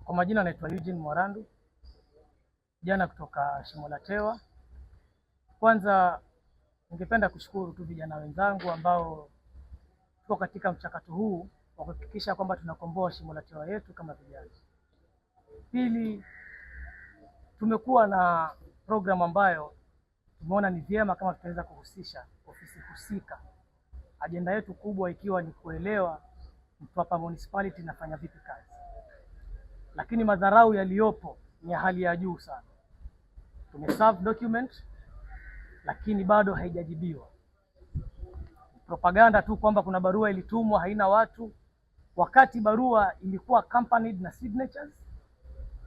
Kwa majina naitwa Eugene Mwarandu, kijana kutoka Shimolatewa. Kwanza ningependa kushukuru tu vijana wenzangu ambao tuko katika mchakato huu wa kuhakikisha kwamba tunakomboa Shimolatewa yetu kama vijana. Pili, tumekuwa na program ambayo tumeona ni vyema kama tutaweza kuhusisha ofisi husika. Ajenda yetu kubwa ikiwa ni kuelewa Mtwapa Municipality inafanya vipi kazi. Lakini madharau yaliyopo ni ya hali ya juu sana. Tumeserve document lakini bado haijajibiwa. Propaganda tu kwamba kuna barua ilitumwa haina watu, wakati barua ilikuwa accompanied na signatures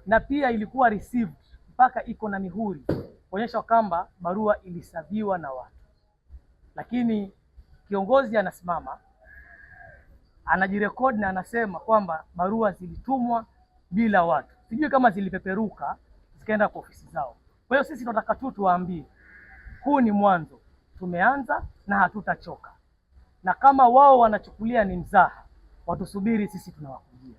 na pia ilikuwa received mpaka iko na mihuri kuonyesha kwamba barua ilisaviwa na watu. Lakini kiongozi anasimama anajirekodi na anasema kwamba barua zilitumwa bila watu. Sijui kama zilipeperuka zikaenda kwa ofisi zao. Kwa hiyo sisi tunataka tu tuwaambie huu ni mwanzo. Tumeanza na hatutachoka. Na kama wao wanachukulia ni mzaha, watusubiri, sisi tunawakujia.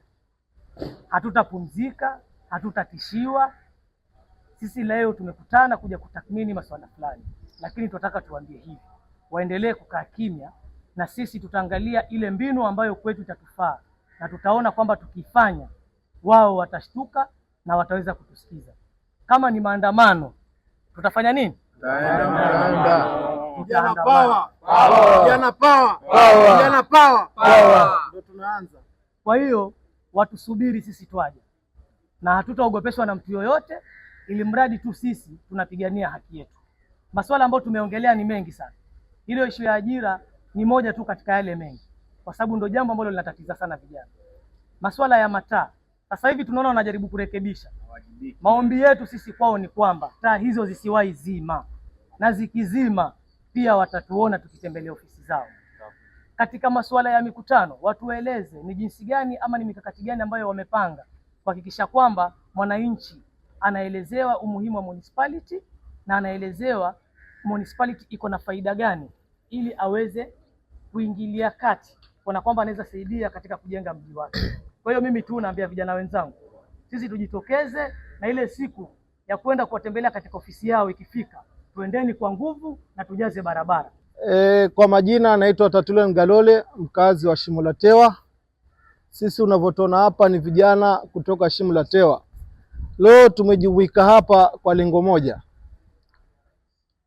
Hatutapumzika, hatutatishiwa. Sisi leo tumekutana kuja kutathmini masuala fulani, lakini tunataka tuambie hivi, waendelee kukaa kimya na sisi tutaangalia ile mbinu ambayo kwetu itatufaa na tutaona kwamba tukifanya wao watashtuka na wataweza kutusikiza. Kama ni maandamano tutafanya nini? Vijana power, vijana power, vijana power, ndio tunaanza. Kwa hiyo watusubiri, sisi twaje, na hatutaogopeshwa na mtu yoyote, ili mradi tu sisi tunapigania haki yetu. Masuala ambayo tumeongelea ni mengi sana. Ile issue ya ajira ni moja tu katika yale mengi, kwa sababu ndio jambo ambalo linatatiza sana vijana. Masuala ya mataa sasa hivi tunaona wanajaribu kurekebisha. Maombi yetu sisi kwao ni kwamba taa hizo zisiwahi zima, na zikizima pia watatuona tukitembelea ofisi zao. Katika masuala ya mikutano watueleze ni jinsi gani ama ni mikakati gani ambayo wamepanga kuhakikisha kwamba mwananchi anaelezewa umuhimu wa municipality na anaelezewa municipality iko na faida gani, ili aweze kuingilia kati kwa kwamba anaweza saidia katika kujenga mji wake. Kwa hiyo mimi tu naambia vijana wenzangu, sisi tujitokeze, na ile siku ya kwenda kuwatembelea katika ofisi yao ikifika, tuendeni kwa nguvu na tujaze barabara. Kwa majina naitwa Tatule Ngalole, mkazi wa Shimolatewa. Sisi unavyotuona hapa ni vijana kutoka Shimolatewa. Leo tumejiwika hapa kwa lengo moja,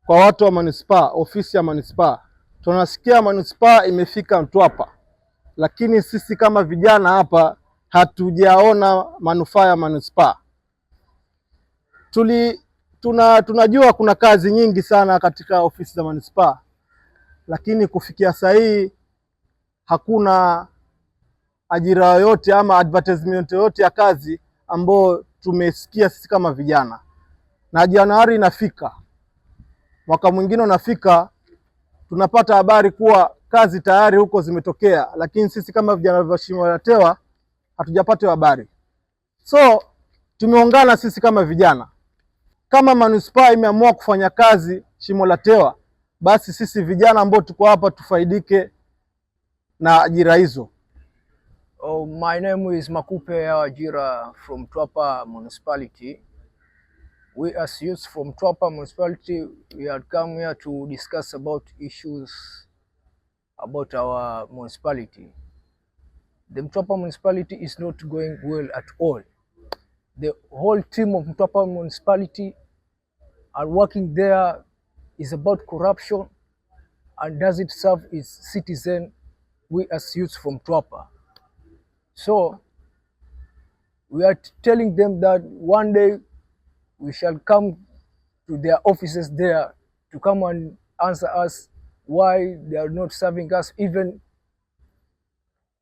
kwa watu wa manispaa, ofisi ya manispaa. Tunasikia manispaa imefika Mtwapa, lakini sisi kama vijana hapa hatujaona manufaa ya manispaa. Tunajua kuna kazi nyingi sana katika ofisi za manispaa, lakini kufikia sahii hakuna ajira yoyote ama advertisement yoyote ya kazi ambayo tumesikia sisi kama vijana. Na Januari inafika, mwaka mwingine unafika, tunapata habari kuwa kazi tayari huko zimetokea, lakini sisi kama vijana wa Shimolatewa hatujapata habari. So tumeungana sisi kama vijana, kama manispaa imeamua kufanya kazi Shimolatewa, basi sisi vijana ambao tuko hapa tufaidike na ajira hizo. Oh, my name is Makupe Ajira from Mtwapa Municipality. We as youths from Mtwapa Municipality, we had come here to discuss about issues about our municipality. The Mtwapa Municipality is not going well at all. The whole team of Mtwapa Municipality are working there is about corruption and doesn't serve its citizen, we as youths from Mtwapa. So we are telling them that one day we shall come to their offices there to come and answer us why they are not serving us. Even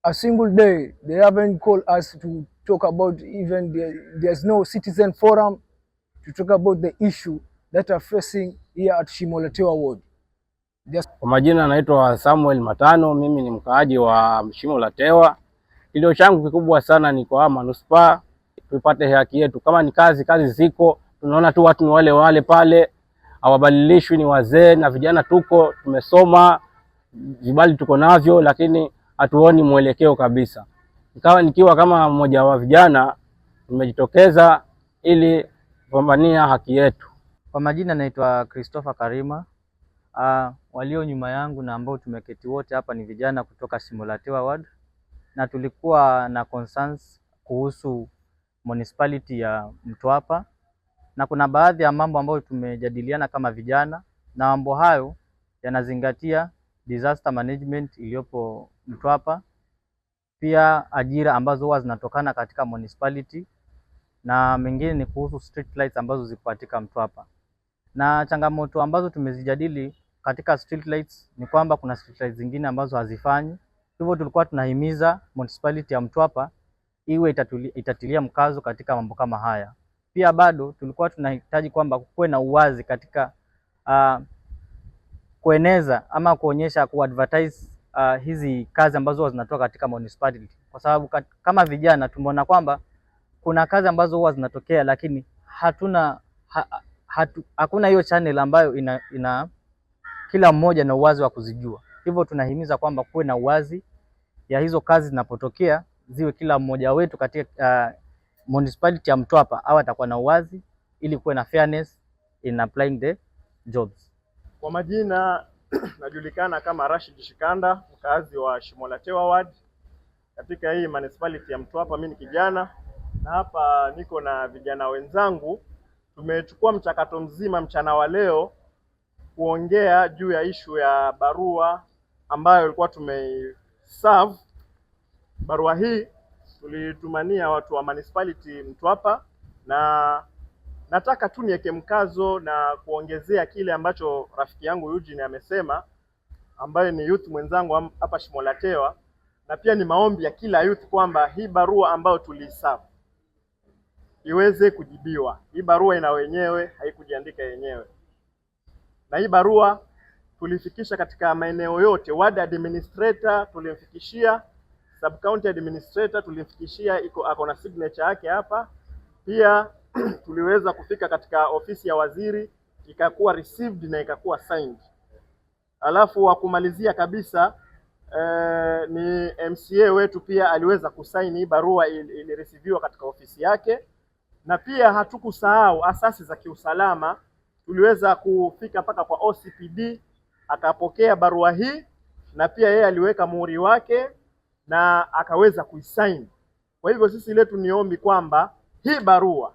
a single day they haven't called us to talk about, even there's no citizen forum to talk about the issue that are facing here at Shimolatewa ward. Kwa majina naitwa Samuel Matano, mimi ni mkaaji wa Shimolatewa. Kilio changu kikubwa sana ni kwa manispaa tupate haki yetu. Kama ni kazi ziko, tunaona tu watu ni wale wale pale, hawabadilishwi, ni wazee na vijana tuko tumesoma, vibali tuko navyo, lakini hatuoni mwelekeo kabisa. Nikiwa kama mmoja wa vijana, tumejitokeza ili kupambania haki yetu. Kwa majina naitwa Christopher Karima. Walio nyuma yangu na ambao tumeketi wote hapa ni vijana kutoka Shimo la Tewa Ward, na tulikuwa na concerns kuhusu municipality ya Mtwapa, na kuna baadhi ya mambo ambayo tumejadiliana kama vijana, na mambo hayo yanazingatia disaster management iliyopo Mtwapa, pia ajira ambazo huwa zinatokana katika municipality, na mengine ni kuhusu street lights ambazo ziko katika Mtwapa. Na changamoto ambazo tumezijadili katika street lights ni kwamba kuna street lights zingine ambazo hazifanyi. Hivyo tulikuwa tunahimiza municipality ya Mtwapa iwe itatilia mkazo katika mambo kama haya. Pia bado tulikuwa tunahitaji kwamba kuwe na uwazi katika kueneza ama kuonyesha kuadvertise hizi kazi ambazo zinatoka katika municipality, kwa sababu kama vijana tumeona kwamba kuna kazi ambazo huwa zinatokea lakini hakuna hiyo channel ambayo ina kila mmoja na uwazi wa kuzijua. Hivyo tunahimiza kwamba kuwe na uwazi ya hizo kazi zinapotokea, ziwe kila mmoja wetu katika municipality ya Mtwapa au atakuwa na uwazi ili kuwe na fairness in applying the jobs. Kwa majina najulikana kama Rashid Shikanda, mkazi wa Shimo la Tewa Ward katika hii municipality ya Mtwapa. Mimi ni kijana na hapa niko na vijana wenzangu. Tumechukua mchakato mzima mchana wa leo kuongea juu ya issue ya barua ambayo ilikuwa tumeserve. Barua hii tulitumania watu wa municipality Mtwapa, na nataka tu niweke mkazo na kuongezea kile ambacho rafiki yangu Eugene amesema, ambaye ni youth mwenzangu hapa Shimo la Tewa, na pia ni maombi ya kila youth kwamba hii barua ambayo tuliserve iweze kujibiwa. Hii barua ina wenyewe, haikujiandika yenyewe. Na hii barua tulifikisha katika maeneo yote. Ward administrator tulimfikishia, sub county administrator tulimfikishia, ako na signature yake hapa. Pia tuliweza kufika katika ofisi ya waziri, ikakuwa received na ikakuwa signed. Alafu wa kumalizia kabisa ni MCA wetu pia aliweza kusaini hii barua, ilireceiviwa katika ofisi yake. Na pia hatukusahau asasi za kiusalama, tuliweza kufika mpaka kwa OCPD akapokea barua hii, na pia yeye aliweka muhuri wake na akaweza kuisign. Kwa hivyo sisi letu ni ombi kwamba hii barua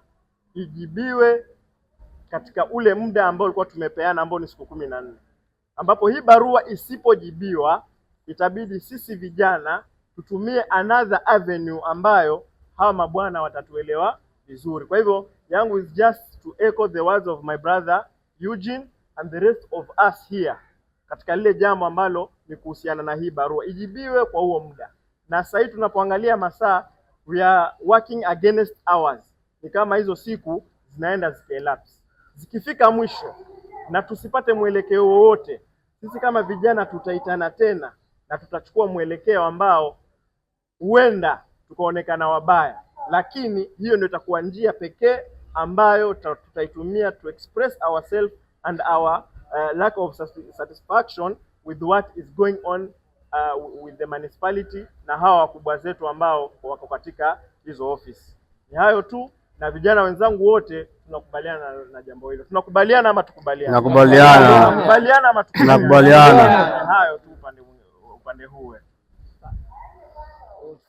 ijibiwe katika ule muda ambao ulikuwa tumepeana, ambao ni siku 14. Ambapo hii barua isipojibiwa, itabidi sisi vijana tutumie another avenue ambayo hawa mabwana watatuelewa vizuri. Kwa hivyo yangu is just to echo the words of my brother Eugene and the rest of us here katika lile jambo ambalo ni kuhusiana na hii barua, ijibiwe kwa huo muda. Na sasa hivi tunapoangalia masaa, we are working against hours. Ni kama hizo siku zinaenda zikielapse. Zikifika mwisho na tusipate mwelekeo wowote, sisi kama vijana tutaitana tena na tutachukua mwelekeo ambao huenda tukaonekana wabaya, lakini hiyo ndio itakuwa njia pekee ambayo tutaitumia to express ourselves and our lack of satisfaction with what is going on with the municipality na hawa wakubwa zetu ambao wako katika hizo office. Ni hayo tu, na vijana wenzangu wote tunakubaliana na jambo hilo. Tunakubaliana ama tukubaliana? Tunakubaliana. Tunakubaliana ama tukubaliana? Tunakubaliana. Hayo tu upande huu.